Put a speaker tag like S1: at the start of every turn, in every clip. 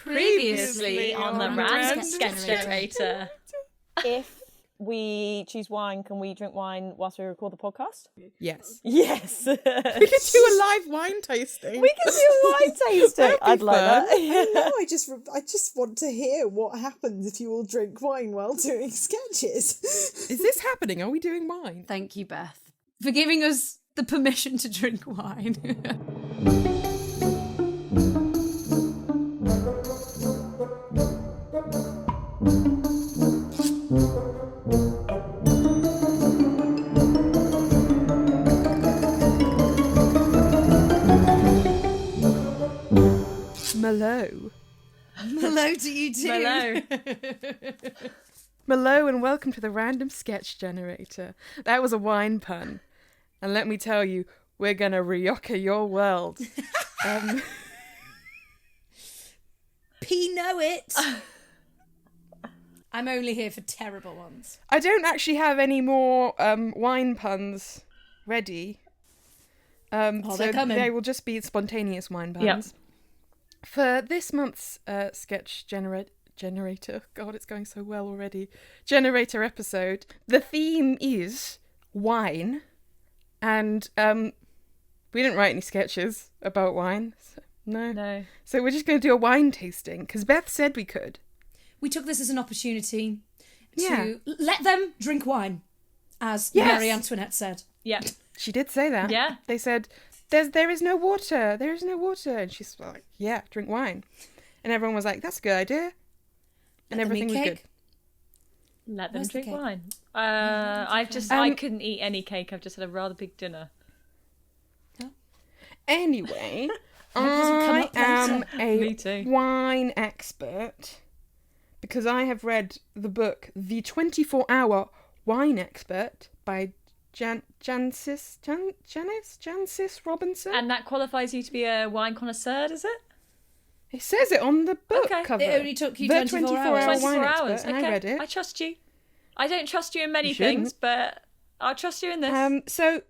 S1: Previously on the Random Sketch Generator.
S2: If we choose wine, can we drink wine whilst we record the podcast?
S3: Yes.
S2: Yes.
S3: We could do a live wine tasting.
S2: We can do a wine tasting. I'd like that.
S4: No, I just want to hear what happens if you all drink wine while doing sketches.
S3: Is this happening? Are we doing wine?
S1: Thank you, Beth, for giving us the permission to drink wine.
S3: Mellow.
S1: Hello to you too.
S3: Mellow. Mellow and welcome to the Random Sketch Generator. That was a wine pun. And let me tell you, we're going to ryoka your world.
S1: P know it. I'm only here for terrible ones.
S3: I don't actually have any more wine puns ready. So
S1: they're coming.
S3: they will just be spontaneous wine puns.
S1: Yep.
S3: For this month's sketch generator, God, it's going so well already, generator episode, the theme is wine, and we didn't write any sketches about wine, so no. So we're just going to do a wine tasting, because Beth said we could.
S1: We took this as an opportunity to let them drink wine, as Marie Antoinette said.
S5: Yeah.
S3: She did say that.
S5: Yeah.
S3: They said, there is no water. There is no water. And she's like, yeah, drink wine. And everyone was like, that's a good idea. And everything was good.
S5: Let them
S1: Where's the
S5: drink
S1: cake?
S5: wine. I couldn't eat any cake. I've just had a rather big dinner.
S3: Anyway,
S1: hasn't come
S3: I
S1: up
S3: am
S5: Me
S3: a
S5: too.
S3: wine expert because I have read the book The 24-Hour Wine Expert by Janice Robinson.
S5: And that qualifies you to be a wine connoisseur, does it?
S3: It says it on the book
S5: Okay.
S3: cover.
S1: It only took you
S3: The
S1: 24 hours.
S3: 24-Hour
S5: 24
S3: Wine
S5: hours.
S3: Expert, and
S5: Okay.
S3: I read it.
S5: I trust you. I don't trust you in many
S3: You shouldn't.
S5: things, but I'll trust you in this.
S3: So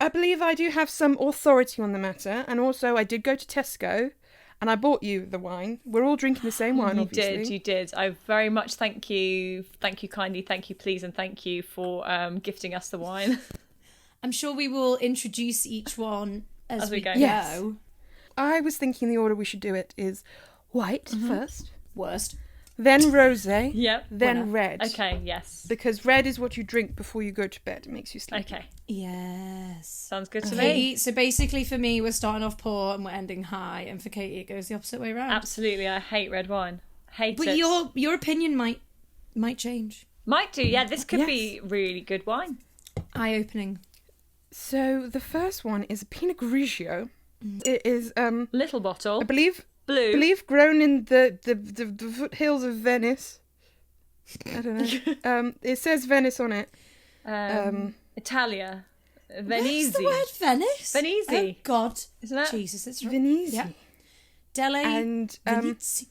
S3: I believe I do have some authority on the matter, and also I did go to Tesco and I bought you the wine. We're all drinking the same wine, obviously.
S5: You did. I very much thank you kindly, thank you please, and thank you for gifting us the wine.
S1: I'm sure we will introduce each one as we go.
S3: Yes. I was thinking the order we should do it is white first,
S1: Worst.
S3: then rosé,
S5: Yep.
S3: then
S1: Winner.
S3: red.
S5: Okay, yes.
S3: Because red is what you drink before you go to bed. It makes you sleepy.
S5: Okay,
S1: Yes.
S5: sounds good to me.
S1: Katie, so basically for me, we're starting off poor and we're ending high, and for Katie, it goes the opposite way around.
S5: Absolutely, I hate red wine. Hate
S1: But
S5: it.
S1: your opinion might change.
S5: Might do, yeah. This could
S3: Yes.
S5: be really good wine.
S1: Eye-opening.
S3: So the first one is a Pinot Grigio. It is,
S5: Little bottle.
S3: I believe
S5: Blue.
S3: grown in the foothills of Venice. I don't know. It says Venice on it.
S5: Italia.
S1: Where's
S5: Venezi.
S1: the word Venice?
S5: Venezi.
S1: Oh, God.
S5: Isn't it?
S1: Jesus, it's right.
S3: Venezi.
S1: Yeah. Dele.
S3: And
S1: Venezi.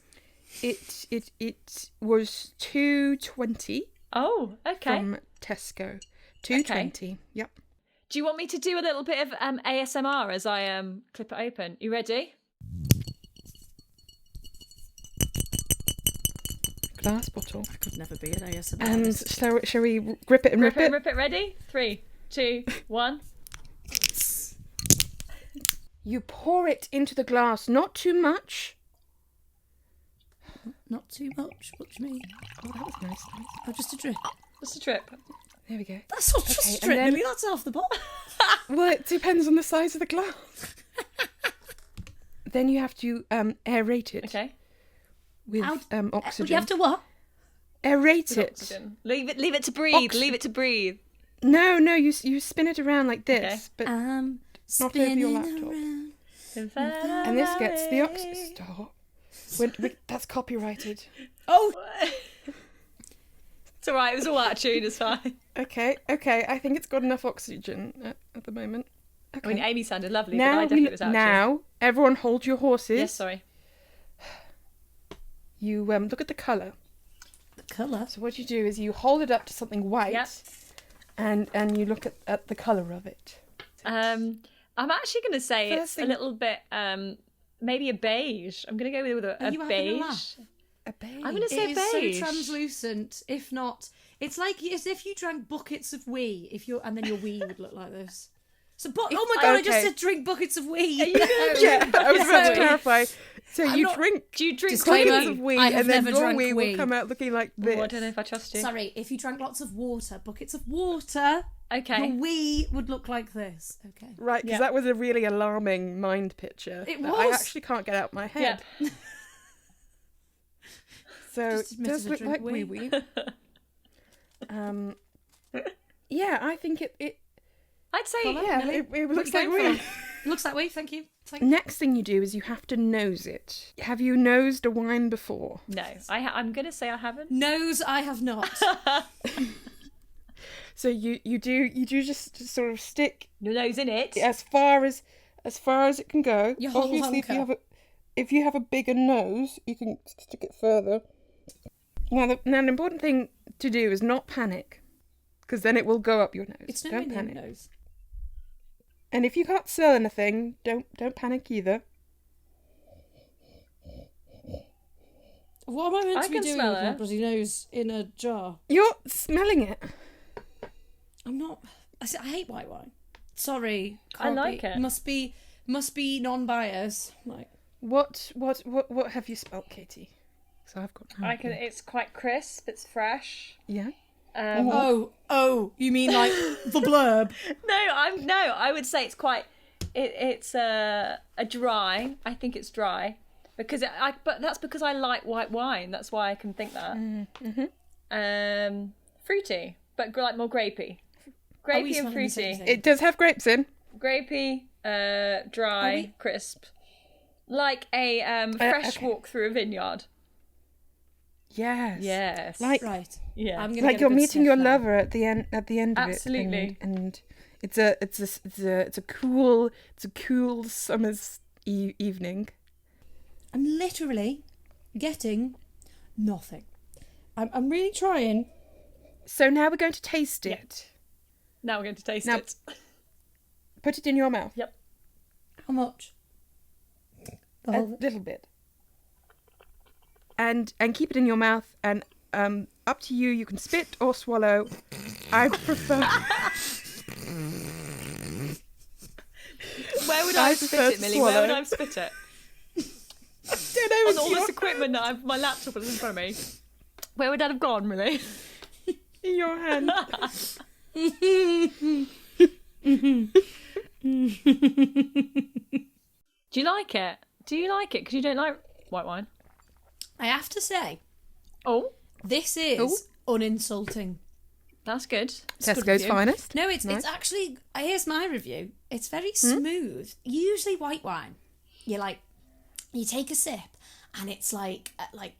S3: it was $2.20
S5: Oh, okay.
S3: from Tesco. $2.20. Yep.
S5: Do you want me to do a little bit of ASMR as I clip it open? You ready?
S3: Glass bottle.
S1: I could never be an ASMR.
S3: And shall we grip it and rip it?
S5: Rip it. Ready? 3, 2, 1.
S3: You pour it into the glass, not too much.
S1: Not too much. What do you mean?
S3: Oh, that was nice.
S1: Oh, just a drip.
S5: Just a trip.
S3: There we go.
S1: That's not just
S3: Okay,
S1: a
S3: and
S1: drip.
S3: then-
S1: Maybe that's half the bottle.
S3: Well, it depends on the size of the glass. Then you have to aerate it
S5: Okay.
S3: with oxygen.
S1: You have to what?
S3: Aerate it.
S5: Oxygen. Leave it to breathe.
S3: Oxy-
S5: Leave it to breathe.
S3: No, you spin it around like this, but
S1: I'm
S3: not over your
S1: spinning
S3: laptop.
S1: around.
S3: And this gets the oxygen. Stop. That's copyrighted.
S1: Oh,
S5: It's alright, it was all out of tune, it's fine.
S3: Okay. I think it's got enough oxygen at the moment. Okay.
S5: I mean, Amy sounded lovely, but
S3: now,
S5: I definitely was out of tune.
S3: now, everyone hold your horses.
S5: Yes, sorry.
S3: You look at the colour.
S1: the colour.
S3: So what you do is you hold it up to something white,
S5: Yep.
S3: and you look at the colour of it.
S5: I'm actually going to say
S3: First
S5: it's
S3: thing-
S5: a little bit maybe a beige. I'm going to go with a
S1: you having a
S5: beige.
S1: laugh?
S3: A beige.
S5: I'm going to say
S1: It
S5: beige.
S1: is so translucent. If not, it's like as if you drank buckets of wee. And then your wee would look like this. So, oh my god! I just
S3: Okay.
S1: said drink buckets of wee.
S3: Yeah, I was about to clarify. So
S1: I'm
S3: you
S1: not-
S3: drink
S5: Do you drink
S1: Disclaimer,
S3: buckets
S5: wee?
S3: of wee,
S1: I have
S3: and then
S1: never
S3: your
S1: drank
S3: wee
S1: wee.
S3: will come out looking like this.
S5: Oh, I don't know if I trust you.
S1: Sorry, if you drank lots of water, buckets of water,
S5: Okay.
S1: your wee would look like this. Okay.
S3: Right, because
S5: Yeah.
S3: that was a really alarming mind picture.
S1: It
S3: that I
S1: was.
S3: actually can't get out my
S5: Yeah.
S3: head. So
S1: Just
S3: it
S1: admitted
S3: does
S1: to
S3: look
S1: drink
S3: like
S1: wee.
S3: wee wee. Yeah, I think it
S5: I'd say
S1: Colour?
S3: yeah,
S1: Millie?
S3: it looks
S1: What
S3: like
S1: are you going
S3: wee.
S1: for? Looks that way. Thank you.
S3: Next thing you do is you have to nose it. Have you nosed a wine before?
S5: no. I'm going to say I haven't.
S1: Nose, I have not.
S3: So you do just sort of stick
S5: Your nose in it.
S3: as far as it can go.
S1: Your whole
S3: Obviously,
S1: hunker.
S3: if you have a bigger nose, you can stick it further. Now, the important thing to do is not panic, because then it will go up your nose.
S1: It's no
S3: Don't
S1: in
S3: panic.
S1: nose.
S3: And if you can't smell anything, don't panic either.
S1: What am I meant
S5: I
S1: to be
S5: can
S1: doing
S5: smell
S1: with my
S5: it.
S1: bloody nose in a jar?
S3: You're smelling it.
S1: I'm not. I hate white wine. Sorry.
S5: I
S1: can't
S5: like
S1: be.
S5: it.
S1: Must be non-biased. Like
S3: What have you smelled, Katie? So I've got.
S5: I can. It's quite crisp. It's fresh.
S3: Yeah.
S1: oh, you mean like the blurb?
S5: No. I would say it's quite. It's a dry. I think it's dry because but that's because I like white wine. That's why I can think that.
S3: Mm-hmm.
S5: Fruity, but like more grapey.
S1: Are we
S5: Grapey and
S1: smelling the same
S5: fruity.
S1: thing?
S3: It does have grapes in.
S5: Grapey, dry,
S1: Are we-
S5: crisp, like a fresh
S3: okay.
S5: walk through a vineyard.
S3: Yes.
S5: Yes,
S3: Like
S1: Right.
S5: yeah.
S1: I'm gonna
S3: like
S1: get a
S3: you're
S1: good
S3: meeting
S1: sniff
S3: your
S1: now.
S3: lover at the end of
S5: Absolutely.
S3: it, and it's a cool summer's evening.
S1: I'm literally getting nothing. I'm really trying.
S3: So now we're going to taste it.
S5: Now we're going to taste
S3: Now-
S5: it.
S3: Put it in your mouth.
S5: Yep.
S1: How much? The
S3: A
S1: whole bit?
S3: little bit. And keep it in your mouth, and up to you. You can spit or swallow. I prefer.
S5: Where would
S3: I
S5: I
S3: prefer
S5: spit it,
S3: to
S5: Millie? Where would
S3: swallow.
S5: I spit it?
S3: Don't know.
S5: On all this equipment that I've, my laptop is in front of me. Where would that have gone, Millie?
S3: in your hand.
S5: Do you like it? Do you like it? Because you don't like white wine.
S1: I have to say,
S5: Oh,
S1: this is uninsulting.
S5: that's good.
S1: It's good
S3: Tesco's
S1: review.
S3: finest.
S1: No, it's
S3: Nice.
S1: actually. Here's my review. It's very smooth. Usually white wine, you take a sip and it's like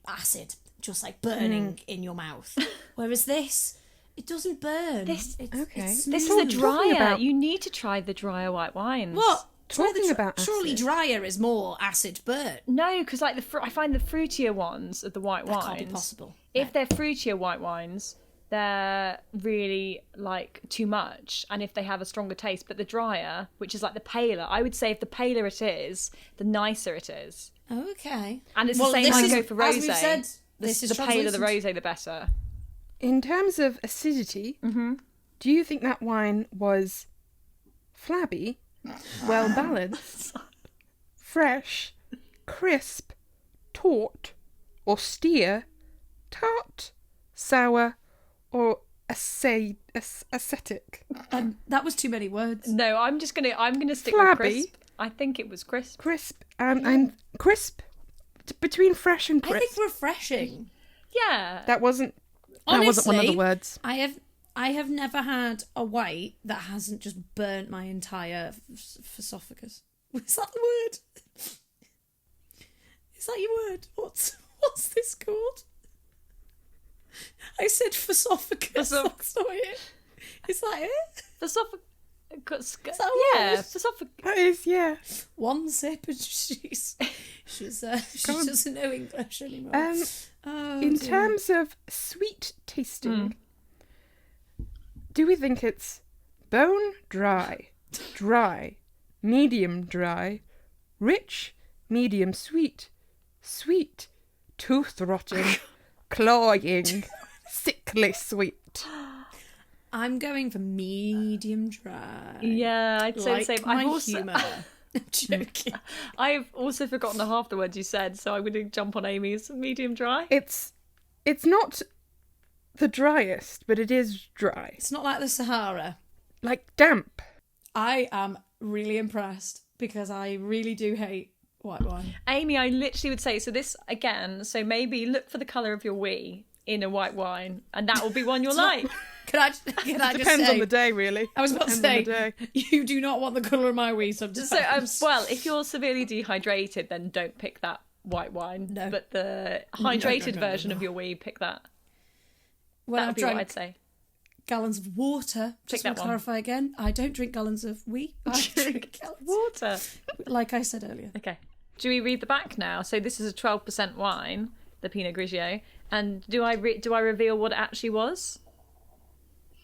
S1: acid, just like burning in your mouth. Whereas this, it doesn't burn.
S5: This-
S3: okay.
S1: It's
S5: This
S1: smooth.
S5: is a
S3: talking
S5: drier.
S3: about-
S5: You need to try the drier white wines.
S1: What? Try
S3: Talking
S1: the
S3: about
S1: surely
S3: acid.
S1: drier is more acid burn.
S5: No, because like I find the fruitier ones of the white
S1: That
S5: wines.
S1: can't be possible.
S5: If they're fruitier white wines, they're really like too much, and if they have a stronger taste. But the drier, which is like the paler, I would say if the paler it is, the nicer it is.
S1: Okay.
S5: And it's
S1: Well,
S5: the same
S1: this
S5: when
S1: is-
S5: I go for
S1: as
S5: rosé.
S1: we've said, this
S5: the
S1: is
S5: paler the
S1: translucent.
S5: rosé, the better.
S3: In terms of acidity, do you think that wine was flabby, well balanced, fresh, crisp, taut, austere, tart, sour, or ascetic?
S1: That was too many words.
S5: No, I'm gonna stick
S3: Flabby.
S5: with crisp. I think it was crisp.
S3: Crisp and crisp between fresh and
S1: I
S3: crisp.
S1: think refreshing.
S5: Yeah.
S3: That wasn't one of the
S1: Honestly,
S3: words.
S1: I have never had a white that hasn't just burnt my entire esophagus. Is that the word? Is that your word? What's this called? I said esophagus. That's not it. Is that it?
S5: Esophagus.
S1: that
S5: Yeah.
S1: word?
S5: Esophagus.
S3: That is, yeah.
S1: One sip and she doesn't know English anymore. Oh,
S3: In
S1: dear.
S3: terms of sweet tasting, do we think it's bone dry, medium dry, rich, medium sweet, sweet, tooth-rotting, cloying, sickly sweet.
S1: I'm going for medium dry.
S5: Yeah, I'd say
S1: Like
S5: the same.
S1: my
S5: I've also,
S1: humour. I'm joking.
S5: I've also forgotten the half the words you said, so I'm going to jump on Amy's medium dry.
S3: It's not the driest, but it is dry.
S1: It's not like the Sahara.
S3: Like damp.
S1: I am really impressed because I really do hate white wine.
S5: Amy, I literally would say, so this, again, so maybe look for the colour of your wee in a white wine, and that will be one you'll like.
S1: Can I just
S3: Depends
S1: say,
S3: on the day, really.
S1: I was about to
S3: Depends on
S1: say,
S3: the day.
S1: you do not want the colour of my wee sometimes.
S5: So, well, if you're severely dehydrated, then don't pick that white wine.
S1: No.
S5: But the hydrated
S1: no,
S5: version of your wee, pick that.
S1: Well,
S5: That would
S1: I've
S5: be what
S1: drank
S5: I'd say.
S1: gallons of water. Just
S5: that
S1: to
S5: one.
S1: clarify again, I don't drink gallons of wee. I drink gallons,
S5: Water.
S1: like I said earlier.
S5: Okay. Do we read the back now? So this is a 12% wine, the Pinot Grigio. And do I reveal what it actually was?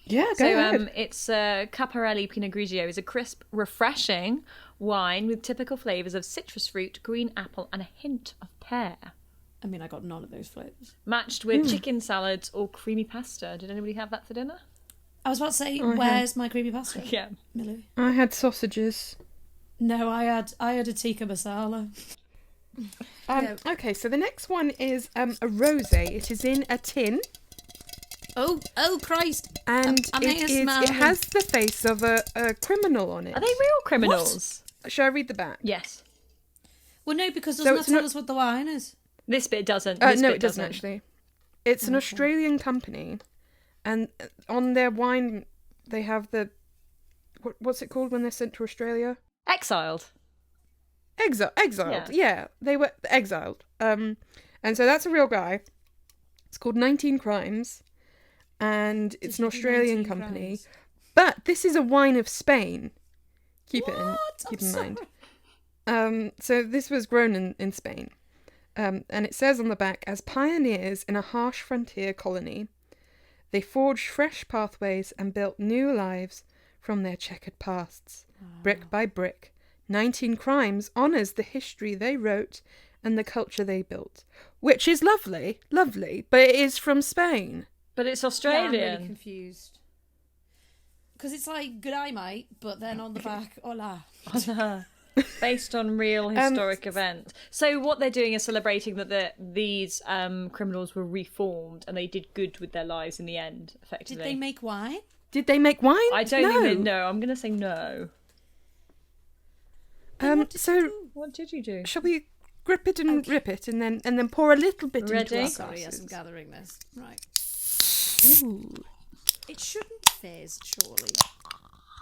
S3: Yeah, go
S5: So
S3: ahead.
S5: it's Caparelli Pinot Grigio is a crisp, refreshing wine with typical flavours of citrus fruit, green apple, and a hint of pear.
S1: I mean, I got none of those flavours.
S5: Matched with chicken salads or creamy pasta. Did anybody have that for dinner?
S1: I was about to say, where's my creamy pasta?
S5: Yeah.
S1: Millie?
S3: I had sausages.
S1: No, I had a tikka masala.
S3: Okay, so the next one is a rosé. It is in a tin,
S1: Oh Christ!
S3: and
S1: I'm making a smell.
S3: it has the face of a criminal on it.
S5: Are they real criminals?
S3: Shall I read the back?
S5: Yes.
S1: Well, no, because
S3: So
S1: doesn't
S3: it's
S1: that tell
S3: not-
S1: us what the wine is?
S5: This bit doesn't.
S3: No,
S5: This bit
S3: it doesn't actually. It's an Australian company, and on their wine they have the what's it called when they're sent to Australia?
S5: Exiled.
S3: Exiled. Yeah, they were exiled. And so that's a real guy. It's called 19 Crimes, and it's an
S1: he do
S3: Australian
S1: 19
S3: company.
S1: crimes?
S3: But this is a wine of Spain. Keep in
S1: I'm
S3: mind. So this was grown in Spain. And it says on the back, as pioneers in a harsh frontier colony, they forged fresh pathways and built new lives from their checkered pasts. Brick by brick, 19 Crimes honours the history they wrote and the culture they built. Which is lovely, but it is from Spain.
S5: But it's
S1: Yeah, I'm
S5: Australian.
S1: really confused. Because it's like, good eye, mate, but then on the back, hola.
S5: Based on real historic events. So what they're doing is celebrating that these criminals were reformed and they did good with their lives in the end, effectively.
S1: Did they make wine?
S3: Did they make wine?
S5: I don't think they know. I'm going to say no.
S3: So
S5: What did you do?
S3: shall we grip it and rip it and then pour a little bit
S5: Ready?
S3: into our
S1: Sorry, yes, I'm
S3: glasses?
S1: gathering this. Right.
S3: Ooh.
S1: It shouldn't fizz, surely.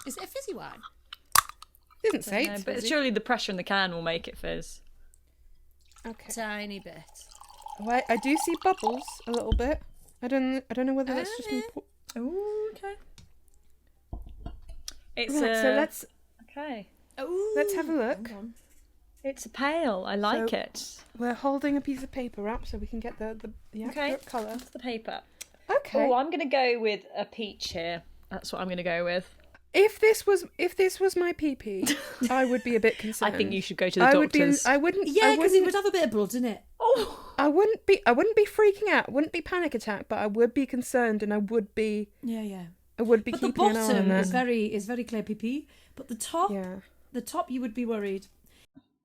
S1: Is it a fizzy wine?
S3: Didn't say
S5: No,
S3: it's
S5: but
S3: fizzy.
S5: surely the pressure in the can will make it fizz.
S3: Okay.
S1: Tiny bit.
S3: Oh, I do see bubbles a little bit. I don't know whether that's just me.
S5: Oh, okay. It's
S3: Right, so let's
S5: okay.
S3: let's have a look.
S5: It's a pale. I like
S3: So-
S5: it.
S3: We're holding a piece of paper up so we can get the
S5: Okay.
S3: accurate colour.
S5: That's the paper.
S3: Okay.
S5: Oh, I'm going to go with a peach here. That's what I'm going to go with.
S3: If this was my PP, I would be a bit concerned.
S5: I think you should go to the
S3: I
S5: doctors.
S3: wouldn't.
S1: Yeah, because it would have a bit of blood in it.
S5: Oh,
S3: I wouldn't be freaking out. I wouldn't be panic attack, but I would be concerned, and I would be
S1: Yeah.
S3: But
S1: the
S3: keeping an eye on
S1: bottom
S3: that.
S1: is very clear PP, but the top,
S3: Yeah.
S1: you would be worried.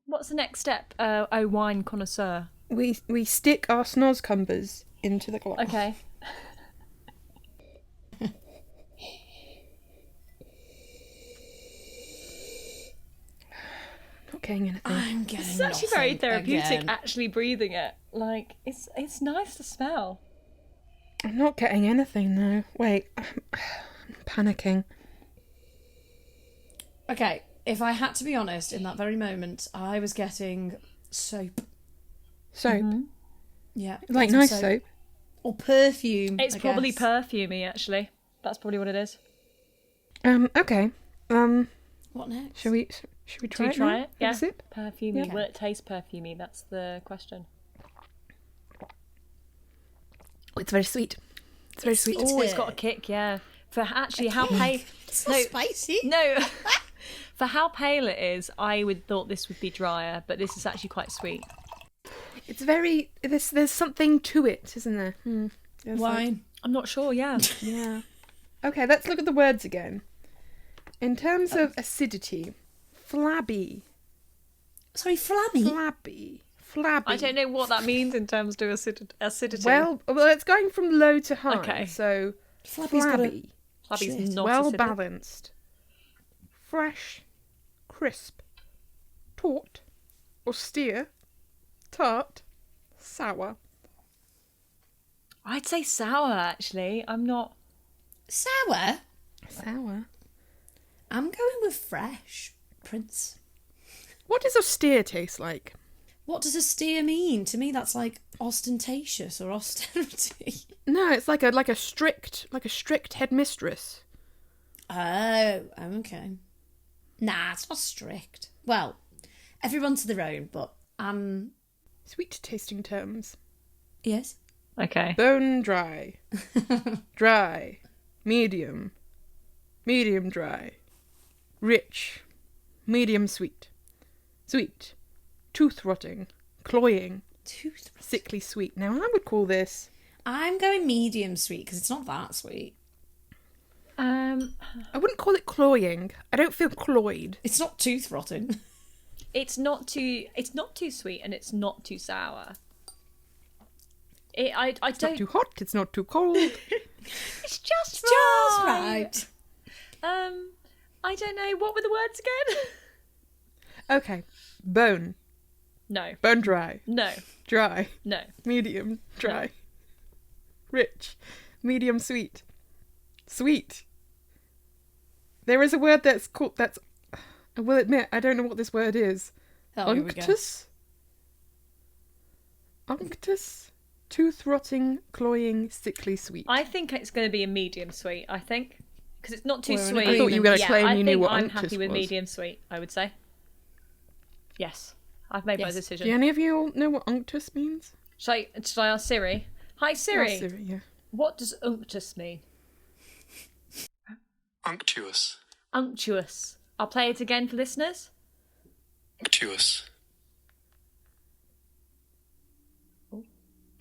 S5: what's the next step? Oh, wine connoisseur.
S3: We stick our snoz cumbers into the glass.
S5: Okay.
S3: Not getting anything.
S1: I'm getting
S5: It's actually very
S1: nothing
S5: therapeutic.
S1: again.
S5: Actually, breathing it, like it's nice to smell.
S3: I'm not getting anything though. Wait, I'm panicking.
S1: Okay, if I had to be honest, in that very moment, I was getting soap.
S3: Soap,
S1: Yeah,
S3: like
S1: getting
S3: nice
S1: some
S3: soap.
S1: or perfume.
S5: It's
S1: I
S5: probably
S1: guess.
S5: perfumey. Actually, that's probably what it is.
S3: Okay.
S1: What next?
S3: Should we try
S5: you
S3: it?
S5: try
S3: now?
S5: it? Yeah.
S3: Have a sip?
S5: Perfumey.
S1: Yeah.
S5: Will it taste perfumey? That's the question.
S3: Oh, it's very sweet. It's very sweet.
S5: Oh, it's got a kick. Yeah. For actually how pale.
S1: It's not spicy.
S5: No. For how pale it is, I would thought this would be drier, but this is actually quite sweet.
S3: It's very... There's something to it, isn't there? There's
S1: Wine.
S5: I'm not sure, yeah.
S3: Yeah. Okay, let's look at the words again. In terms of acidity, flabby.
S1: Sorry, flabby?
S3: Flabby.
S5: I don't know what that means in terms of acidity.
S3: Well, it's going from low to high.
S5: Okay.
S3: So,
S1: Flabby's got a-
S3: flabby.
S5: Flabby's not
S3: Well
S5: acidic.
S3: balanced. Fresh. Crisp. Taut. Austere. Tart. Sour.
S5: I'd say sour, actually. I'm not...
S1: Sour?
S3: Sour.
S1: I'm going with fresh, Prince.
S3: What does austere taste like?
S1: What does austere mean? To me, that's like ostentatious or austerity.
S3: No, it's like a strict headmistress.
S1: Oh, okay. Nah, it's not strict. Well, everyone to their own, but
S3: Sweet tasting terms.
S1: yes.
S5: Okay.
S3: Bone dry. Dry. Medium. Medium dry. Rich. Medium sweet. Sweet. Tooth rotting. Cloying. Sickly sweet. Now I would call this...
S1: I'm going medium sweet because it's not that sweet.
S3: I wouldn't call it cloying. I don't feel cloyed.
S1: It's not tooth rotting.
S5: It's not too sweet and it's not too sour. I
S3: It's not
S5: don't...
S3: too hot. It's not too cold.
S5: It's just
S1: right.
S5: I don't know. What were the words again?
S3: Okay. Bone.
S5: No.
S3: Bone dry.
S5: No.
S3: Dry.
S5: No.
S3: Medium dry. Rich. Medium sweet. Sweet. There is a word that's called... I will admit, I don't know what this word is.
S1: Oh, here we go.
S3: Unctus? Unctus? Tooth rotting, cloying, sickly sweet.
S5: I think it's going to be a medium sweet, I think. Because it's not too
S1: We're in
S5: sweet.
S1: agreement. I thought
S3: you were gonna claim
S5: I
S3: you knew
S5: think
S3: what
S5: I'm
S3: unctus
S5: happy with
S3: was.
S5: medium sweet, I would say. Yes. I've made my
S1: Yes.
S5: decision.
S3: Do any of you all know what unctus means?
S5: Shall I ask Siri? Hi, Siri.
S3: Ask Siri, yeah.
S5: What does unctus mean?
S6: Unctuous.
S5: Unctuous. I'll play it again for listeners.
S6: Unctuous.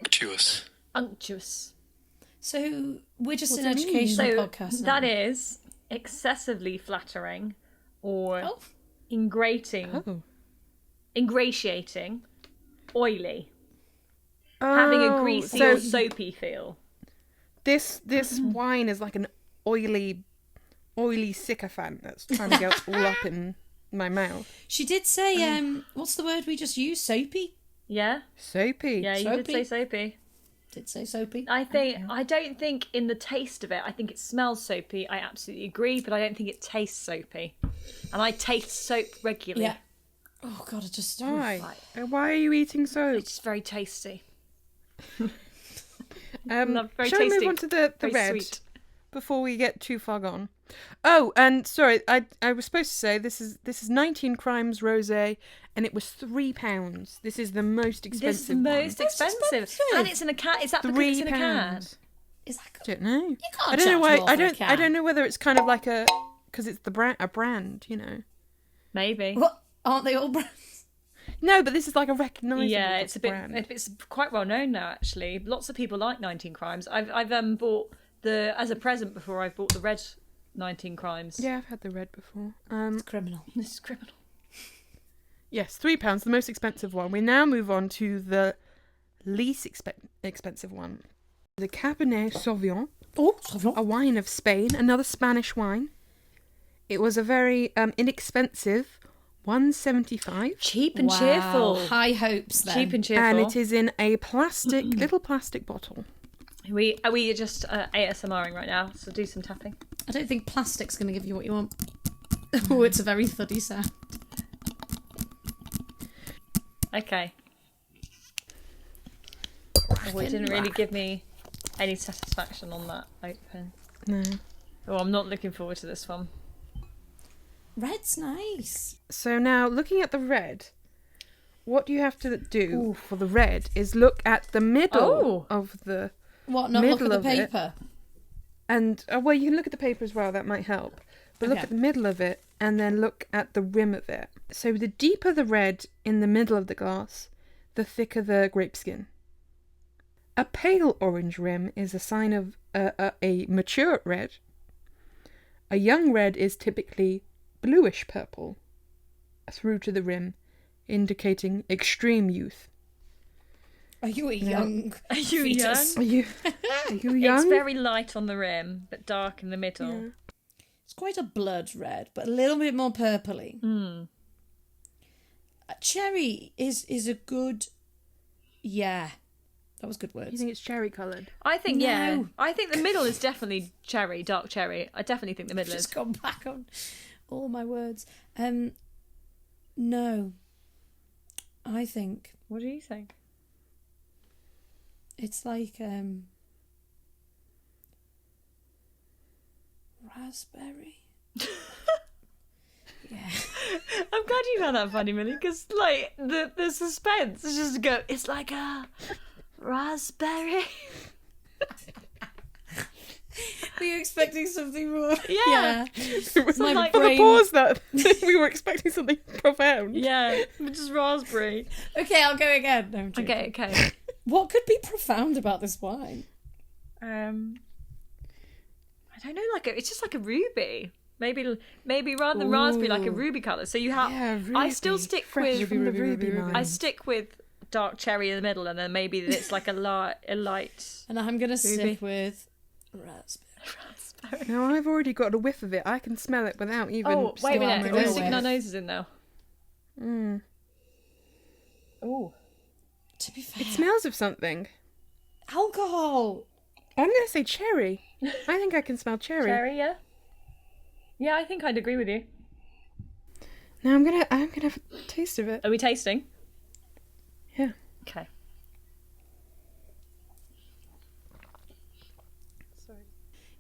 S6: Unctuous.
S5: Unctuous.
S1: So we're just
S3: What
S1: an
S3: do you mean?
S1: educational
S5: So
S1: podcast now.
S5: that is excessively flattering or
S1: Oh.
S3: Oh.
S5: ingratiating, oily, having a greasy
S3: so
S5: or soapy feel.
S3: This wine is like an oily sycophant that's trying to get all up in my mouth.
S1: She did say, what's the word we just used? Soapy?
S5: Yeah?
S3: Soapy.
S5: Yeah, you did
S1: Soapy?
S5: say soapy.
S1: Did say soapy?
S5: I don't think in the taste of it, I think it smells soapy. I absolutely agree, but I don't think it tastes soapy. And I taste soap regularly.
S1: Yeah. Oh god, I just
S3: Why? Why are you eating soap?
S5: It's just very tasty.
S3: Shall
S5: very
S3: we move
S5: tasty.
S3: on to the
S5: Very
S3: red
S5: sweet.
S3: before we get too far gone? Oh, and sorry, I was supposed to say this is 19 Crimes Rosé, and it was £3. This is the most
S5: This is
S3: expensive
S5: the most
S3: one.
S5: expensive. And it's in a can. Is that because it's in a can?
S3: £3.
S1: Is that good?
S3: Don't know.
S1: You can't
S3: I don't know
S1: charge
S3: why.
S1: more for a can.
S3: I don't know whether it's kind of like because it's a brand, you know.
S5: Maybe.
S1: What? Aren't they all brands?
S3: No, but this is like a recognisable
S5: Yeah, it's a bit.
S3: brand.
S5: It's quite well known now. Actually, lots of people like 19 Crimes. I've bought as a present before. I've bought the red 19 Crimes.
S3: Yeah, I've had the red before.
S1: It's criminal.
S5: This is criminal.
S3: Yes, £3, the most expensive one. We now move on to the least expensive one. The Cabernet Sauvignon,
S1: Oh,
S3: a wine of Spain, another Spanish wine. It was a very inexpensive £1.75.
S5: Cheap and cheerful.
S1: High hopes then.
S5: Cheap and cheerful.
S3: And it is in a little plastic bottle.
S5: Are we just ASMRing right now? So do some tapping.
S1: I don't think plastic's going to give you what you want. Oh, it's a very thuddy sound.
S5: Okay. Oh, it didn't really give me any satisfaction on that open.
S3: No.
S5: Oh, I'm not looking forward to this one.
S1: Red's nice.
S3: So now, looking at the red, what you have to do for the red is look at the middle of the...
S1: What, not look
S3: Middle
S1: at the
S3: of it.
S1: paper?
S3: And, well, you can look at the paper as well, that might help. but look
S1: Okay.
S3: at the middle of it and then look at the rim of it. So the deeper the red in the middle of the glass, the thicker the grape skin. A pale orange rim is a sign of a mature red. A young red is typically bluish purple through to the rim, indicating extreme youth.
S1: Are you a young
S5: Are you
S1: fetus?
S5: young?
S3: Are you young?
S5: It's very light on the rim, but dark in the middle.
S3: Yeah.
S1: It's quite a blood red, but a little bit more purpley. Cherry is a good... Yeah. That was good words.
S3: You think it's cherry coloured?
S5: I think, yeah.
S1: No.
S5: I think the middle is definitely cherry, dark cherry. I definitely think the middle
S1: Just
S5: is.
S1: gone back on all my words. No. I think
S5: What do you think?
S1: it's like raspberry. Yeah.
S5: I'm glad you found that funny, Millie, because like the suspense is just to go. It's like a raspberry.
S1: Were you expecting something more?
S5: Yeah.
S1: My
S5: like-
S3: For the
S1: brain.
S3: pause that we were expecting something profound.
S5: Yeah, just raspberry.
S1: Okay, I'll go again. No, I'm joking.
S5: Okay.
S1: What could be profound about this wine?
S5: I don't know. It's just like a ruby. Maybe rather than raspberry, like a
S3: Ooh.
S5: ruby colour. So you have.
S3: Yeah,
S5: I still
S3: ruby.
S5: stick
S3: Fresh
S5: with.
S3: from the ruby
S5: I
S3: mine.
S5: stick with dark cherry in the middle, and then maybe it's like a light.
S1: And I'm going to stick with raspberry.
S3: No, I've already got a whiff of it. I can smell it without even.
S5: Oh, wait a
S3: sticking
S5: minute.
S3: my
S5: We're
S3: nose
S5: sticking
S3: in.
S5: our noses in now.
S3: Mm.
S5: Oh.
S1: To be fair,
S3: It smells of something.
S1: alcohol.
S3: I'm going to say cherry. I think I can smell cherry.
S5: Cherry, yeah. Yeah, I think I'd agree with you.
S3: Now I'm gonna have a taste of it.
S5: Are we tasting?
S3: Yeah.
S5: Okay.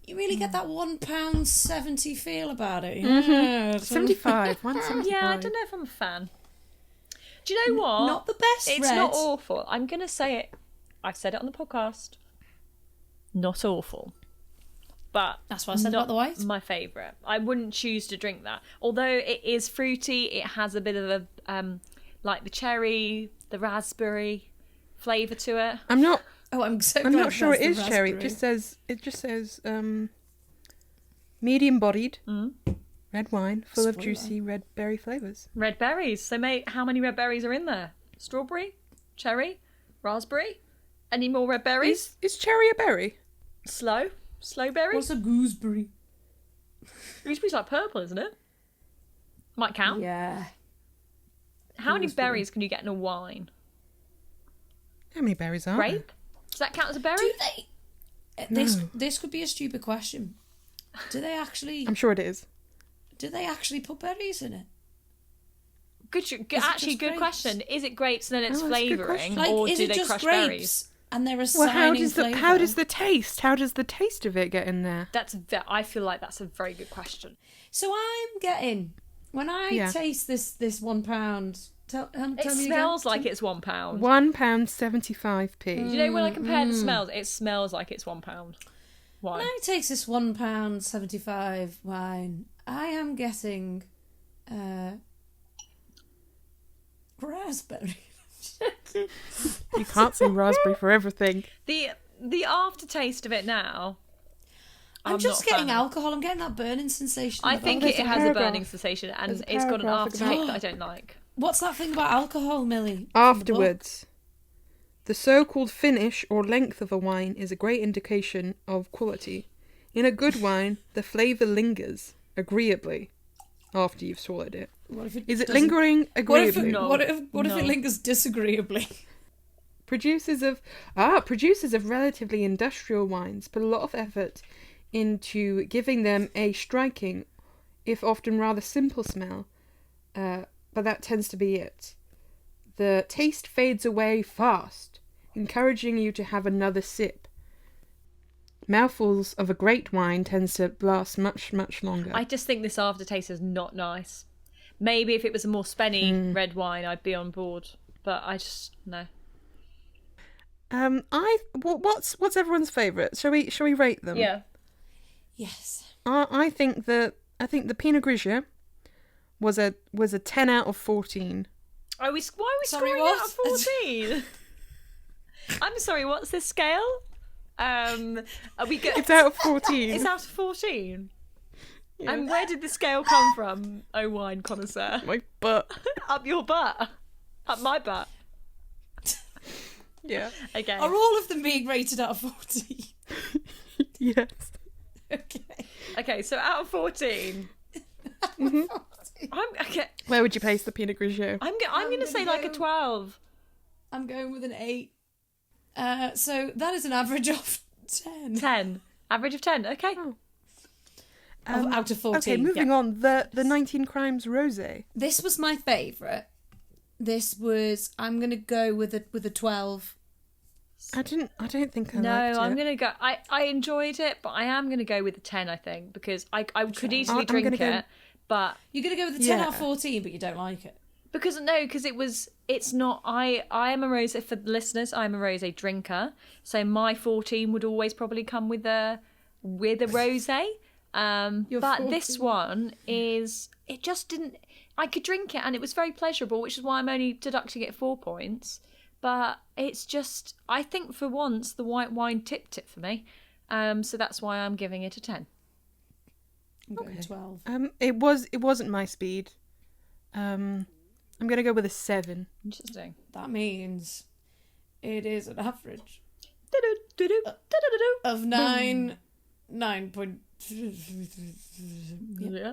S1: You really get that £1.70 feel about it. Yeah,
S3: 75. 175.
S5: Yeah, I don't know if I'm a fan. Do you know what?
S1: Not the best
S5: It's
S1: red.
S5: not awful. I'm going to say it. I've said it on the podcast. Not awful. But
S1: That's what I said
S5: not
S1: about the white.
S5: my favourite. I wouldn't choose to drink that. Although it is fruity, it has a bit of a, like the cherry, the raspberry flavour to it.
S3: I'm not.
S1: Oh, I'm so
S3: I'm
S1: glad
S3: not sure it
S1: that's
S3: is
S1: the
S3: cherry.
S1: raspberry.
S3: It just says medium bodied red wine full of
S1: Spoiler.
S3: juicy red berry flavours.
S5: Red berries. So, mate, how many red berries are in there? Strawberry? Cherry? Raspberry? Any more red berries?
S3: Is cherry a berry?
S5: Slow berry?
S1: What's a gooseberry?
S5: Gooseberry's like purple, isn't it? Might count.
S1: Yeah.
S5: How many berries can you get in a wine?
S3: How many berries are
S5: Grape? Does that count as a berry?
S1: Do they? This could be a stupid question. Do they actually?
S3: there? I'm sure it is.
S1: Do they actually put berries in it?
S5: Good
S1: it
S5: actually,
S1: just
S5: good
S1: grapes?
S5: question. Is it grapes and then it's
S3: Oh, that's a good
S5: flavouring,
S3: question.
S1: Like,
S5: or
S1: is
S5: do
S1: it
S5: they
S1: just
S5: crush
S1: grapes
S5: berries?
S1: and they're
S3: Well,
S1: assigning
S3: how does the taste of it get in there?
S5: I feel like that's a very good question.
S1: So I'm getting when I
S3: Yeah.
S1: taste this £1. Tell
S5: It
S1: me
S5: smells
S1: again.
S5: like it's £1.
S3: £1.75p.
S5: Do you know when I compare the smells? It smells like it's £1. Wine.
S1: When I taste this £1.75 wine, I am getting raspberry.
S3: You can't say raspberry for everything.
S5: The aftertaste of it now.
S1: I'm just
S5: not a
S1: getting
S5: fan.
S1: alcohol. I'm getting that burning sensation.
S5: I
S1: in the
S5: think
S1: mouth.
S5: it
S3: there's a
S5: has a
S3: paragraph.
S5: burning sensation, and
S3: There's a
S5: it's got an
S3: paragraph about
S5: aftertaste
S1: it.
S5: that I don't like.
S1: What's that thing about alcohol, Millie?
S3: Afterwards, the so-called finish or length of a wine is a great indication of quality. In a good wine, the flavour lingers agreeably after you've swallowed it.
S1: What if it
S3: Is it
S1: doesn't-
S3: lingering
S1: What if
S3: agreeably?
S1: it,
S5: No.
S1: what if
S5: No.
S1: it lingers disagreeably?
S3: Producers of relatively industrial wines put a lot of effort into giving them a striking, if often rather simple smell, but that tends to be it. The taste fades away fast, encouraging you to have another sip. Mouthfuls of a great wine tends to last much, much longer.
S5: I just think this aftertaste is not nice. Maybe if it was a more spenny red wine, I'd be on board. But I just no.
S3: What's everyone's favourite? Shall we rate them?
S5: Yeah.
S1: Yes.
S3: I think that I think the Pinot Grigio was a 10 out of 14.
S5: Why are we
S1: Sorry,
S5: scoring
S1: what?
S5: out of 14? I'm sorry, what's this scale? Are we good?
S3: It's out of 14.
S5: It's out of 14. And where did the scale come from, oh wine connoisseur?
S3: My butt.
S5: Up your butt. Up my butt.
S3: Yeah.
S5: Okay.
S1: Are all of them being rated out of 40?
S3: Yes.
S1: Okay.
S5: Okay, so out of 14. I'm okay.
S3: Where would you place the Pinot Grigio?
S5: I'm going to say like a 12.
S1: I'm going with an 8. So that is an average of 10.
S5: 10. Average of 10. Okay.
S1: Out of 14.
S3: Okay, moving on. The 19 Crimes Rosé.
S1: This was my favourite. I'm going to go with a 12.
S3: I don't think I
S5: No,
S3: liked it.
S5: I'm going to go. I enjoyed it, but I am going to go with a 10, I think, because I could easily
S3: I'm
S5: drink
S3: gonna
S5: it,
S3: go-
S5: but
S1: You're going to go with a 10
S3: Yeah.
S1: out of 14, but you don't like it.
S5: because it's not. I am a rosé, for the listeners. I'm a rosé drinker, so my 14 would always probably come with a rosé. But this one it just didn't. I could drink it and it was very pleasurable, which is why I'm only deducting it 4 points. But it's just, I think for once the white wine tipped it for me, so that's why I'm giving it a 10.
S1: I'm going 12.
S3: It wasn't my speed. I'm gonna go with a 7.
S5: Interesting.
S1: That means it is an average
S5: Do-do-do-do, do-do-do-do.
S1: of 9. 9.
S5: Yeah.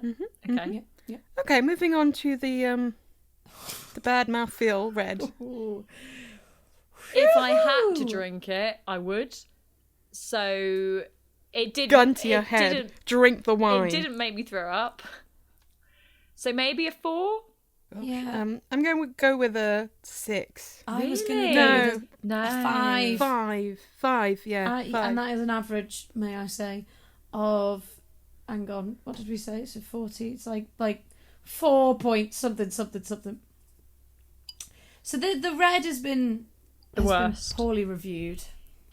S5: Okay.
S1: Yeah.
S3: Okay, moving on to the bad mouthfeel red.
S5: If I had to drink it, I would. So it didn't.
S3: Gun to your
S5: it
S3: head.
S5: didn't-
S3: Drink the wine.
S5: It didn't make me throw up. So maybe a 4.
S1: Yeah.
S3: I'm going to go with a 6.
S1: I was going to
S5: Really?
S1: go
S3: No.
S1: with
S5: No.
S1: a 5.
S3: 5. Yeah. 5.
S1: And that is an average, may I say, of, hang on, what did we say? It's a 40. It's like 4 point something. So the red has been
S5: worst.
S1: poorly reviewed.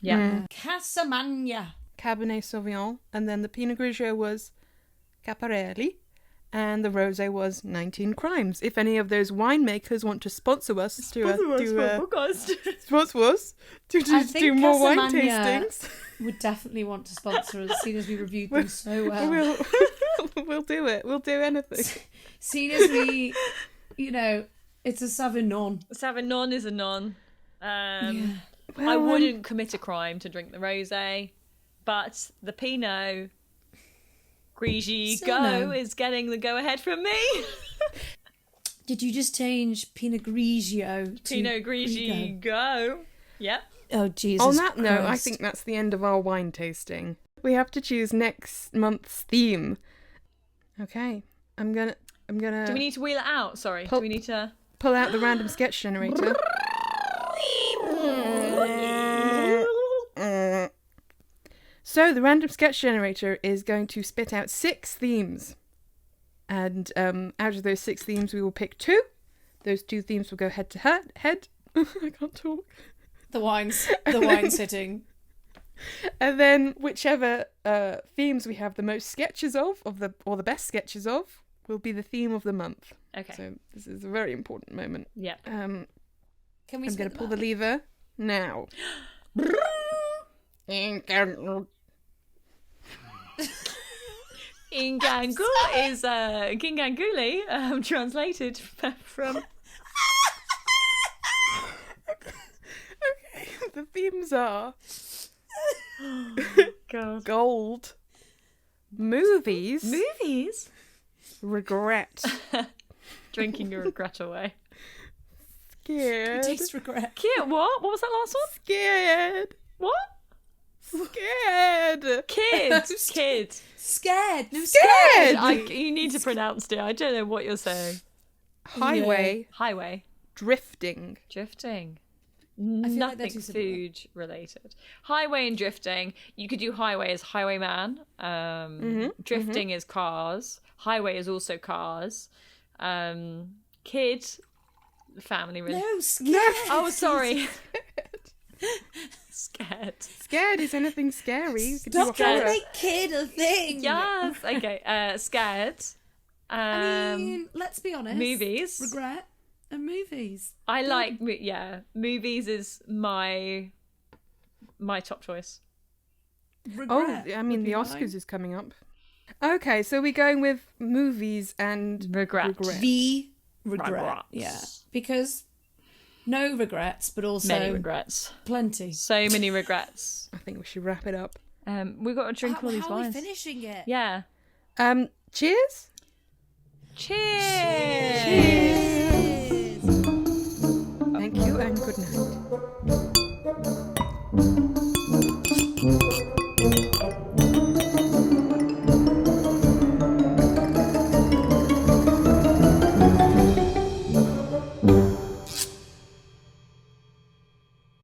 S5: Yeah.
S1: Casamagna.
S3: Cabernet Sauvignon, and then the Pinot Grigio was Caparelli, and the Rosé was 19 Crimes. If any of those winemakers want to sponsor us to do more wine
S1: Casamagna
S3: tastings,
S1: would definitely want to sponsor us, seeing as we reviewed them so well.
S3: we'll do it. We'll do anything.
S1: Seeing as we, it's a Sauvignon.
S5: Sauvignon is a non. I
S3: Well,
S5: wouldn't commit a crime to drink the rosé, but the Pinot Grigio
S1: Still no.
S5: is getting the go ahead from me.
S1: Did you just change Pinot Grigio to
S5: Pinot Grigio go. Yep.
S1: Oh, Jesus
S3: On that note, I
S1: Christ.
S3: think that's the end of our wine tasting. We have to choose next month's theme. Okay, I'm gonna.
S5: Do we need to wheel it out? Sorry.
S3: Pull-
S5: Do we need to?
S3: pull out the random sketch generator. So the random sketch generator is going to spit out 6 themes, and out of those 6 themes, we will pick 2. Those 2 themes will go head to head. I can't talk.
S1: The wine's hitting.
S3: And then whichever themes we have the most sketches of the best sketches of, will be the theme of the month.
S5: Okay.
S3: So this is a very important moment.
S5: Yeah.
S1: Can we?
S3: I'm going to pull the lever now.
S5: Ingangu is Ginganguli, translated from.
S3: Okay, the themes are
S5: God.
S3: gold, movies,
S5: Movies.
S3: regret,
S5: Drinking your regret away.
S3: scared,
S1: Taste regret.
S5: Cute. What? What was that last one?
S3: scared,
S5: What?
S3: scared,
S5: Kids. Kids.
S1: Scared. No,
S3: scared.
S5: You need to pronounce it. I don't know what you're saying.
S3: Highway,
S5: Highway.
S3: drifting.
S5: Drifting.
S1: feel like they're
S5: Nothing
S1: too similar.
S5: food related. Highway and drifting. You could do highway as highwayman. Drifting is cars. Highway is also cars. Kid, family.
S1: No, scared.
S5: Oh, sorry. Scared.
S3: Scared is anything scary. You could do a
S1: Stop trying to
S3: horror.
S1: make kid a thing.
S5: Yes. Okay. Scared.
S1: I mean, let's be honest.
S5: Movies.
S1: Regret and movies.
S5: I like. Movies is my top choice.
S1: Regret
S3: I mean,
S1: would
S3: the
S1: be
S3: Oscars
S1: mine.
S3: is coming up. Okay, so we're going with movies and
S5: Regret.
S1: The regret.
S5: Regrets.
S1: Yeah. Because no regrets, but also
S5: Many regrets.
S1: plenty.
S5: So many regrets.
S3: I think we should wrap it up.
S5: We've got to drink all these
S1: How are we
S5: wines.
S1: finishing it?
S5: Yeah.
S3: Cheers.
S5: Cheers.
S1: Cheers.
S3: Thank you and good night.